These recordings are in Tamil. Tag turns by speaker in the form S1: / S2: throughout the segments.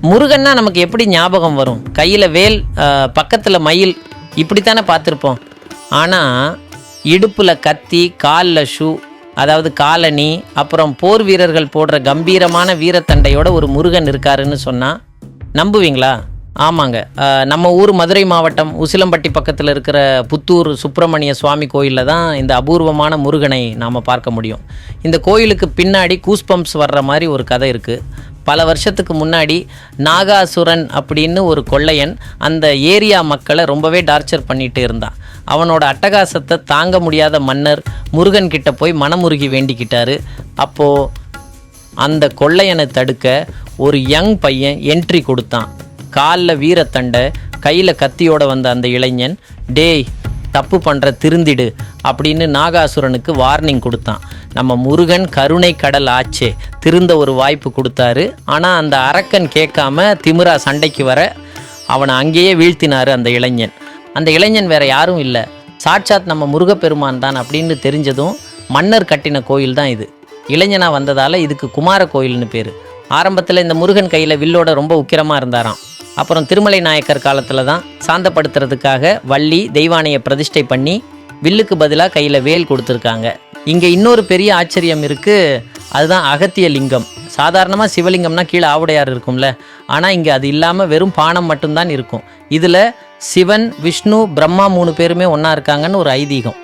S1: முருகன்னா நமக்கு எப்படி ஞாபகம் வரும்? கையில் வேல், பக்கத்தில் மயில், இப்படித்தானே பார்த்துருப்போம். ஆனால் இடுப்பில் கத்தி, காலில் ஷூ, அதாவது காலணி, அப்புறம் போர் வீரர்கள் போடுற கம்பீரமான வீரத்தண்டையோட ஒரு முருகன் இருக்காருன்னு சொன்னால் நம்புவீங்களா? ஆமாங்க. நம்ம ஊர் மதுரை மாவட்டம் உசிலம்பட்டி பக்கத்தில் இருக்கிற புத்தூர் சுப்பிரமணிய சுவாமி கோயிலில் தான் இந்த அபூர்வமான முருகனை நாம் பார்க்க முடியும். இந்த கோயிலுக்கு பின்னாடி கூஸ்பம்ப்ஸ் வர்ற மாதிரி ஒரு கதை இருக்குது. பல வருஷத்துக்கு முன்னாடி நாகாசுரன் அப்படின்னு ஒரு கொள்ளையன் அந்த ஏரியா மக்களை ரொம்பவே டார்ச்சர் பண்ணிட்டு இருந்தான். அவனோட அட்டகாசத்தை தாங்க முடியாத மன்னர் முருகன் கிட்ட போய் மனமுருகி வேண்டிக்கிட்டாரு. அப்போது அந்த கொள்ளையனை தடுக்க ஒரு யங் பையன் என்ட்ரி கொடுத்தான். காலில் வீரத்தண்டை, கையில் கத்தியோடு வந்த அந்த இளைஞன், டேய் தப்பு பண்ணுற திருந்திடு அப்படின்னு நாகாசுரனுக்கு வார்னிங் கொடுத்தான். நம்ம முருகன் கருணை கடல் ஆச்சே, திருந்த ஒரு வாய்ப்பு கொடுத்தாரு. ஆனால் அந்த அரக்கன் கேட்காம திமிரா சண்டைக்கு வர அவனை அங்கேயே வீழ்த்தினார் அந்த இளைஞன். அந்த இளைஞன் வேற யாரும் இல்லை, சாட்சாத் நம்ம முருகப்பெருமான் தான் அப்படின்னு தெரிஞ்சதும் மன்னர் கட்டின கோயில் தான் இது. இளைஞனாக வந்ததால் இதுக்கு குமார கோயில்னு பேர். ஆரம்பத்தில் இந்த முருகன் கையில் வில்லோட ரொம்ப உக்கிரமாக இருந்தாராம். அப்புறம் திருமலை நாயக்கர் காலத்தில் தான் சாந்தப்படுத்துறதுக்காக வள்ளி தெய்வானையை பிரதிஷ்டை பண்ணி வில்லுக்கு பதிலாக கையில் வேல் கொடுத்துருக்காங்க. இங்கே இன்னொரு பெரிய ஆச்சரியம் இருக்குது, அதுதான் அகத்திய லிங்கம். சாதாரணமாக சிவலிங்கம்னா கீழே ஆவுடையார் இருக்கும்ல, ஆனால் இங்கே அது இல்லாமல் வெறும் பானம் மட்டும்தான் இருக்கும். இதில் சிவன், விஷ்ணு, பிரம்மா 3 பேருமே ஒன்றா இருக்காங்கன்னு ஒரு ஐதீகம்.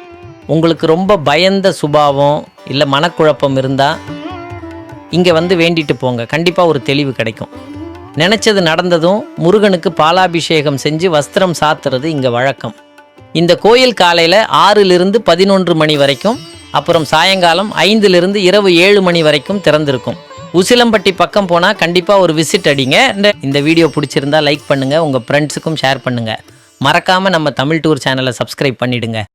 S1: உங்களுக்கு ரொம்ப பயந்த சுபாவம் இல்லை மனக்குழப்பம் இருந்தால் இங்கே வந்து வேண்டிட்டு போங்க, கண்டிப்பாக ஒரு தெளிவு கிடைக்கும். நினச்சது நடந்ததும் முருகனுக்கு பாலாபிஷேகம் செஞ்சு வஸ்திரம் சாத்துறது இங்கே வழக்கம். இந்த கோயில் காலையில் 6லிருந்து 11 மணி வரைக்கும், அப்புறம் சாயங்காலம் 5லிருந்து இரவு 7 மணி வரைக்கும் திறந்திருக்கும். உசிலம்பட்டி பக்கம் போனால் கண்டிப்பாக ஒரு விசிட் அடிங்க. இந்த வீடியோ பிடிச்சிருந்தா லைக் பண்ணுங்கள், உங்கள் ஃப்ரெண்ட்ஸுக்கும் ஷேர் பண்ணுங்கள். மறக்காமல் நம்ம தமிழ் டூர் சேனலை சப்ஸ்கிரைப் பண்ணிவிடுங்க.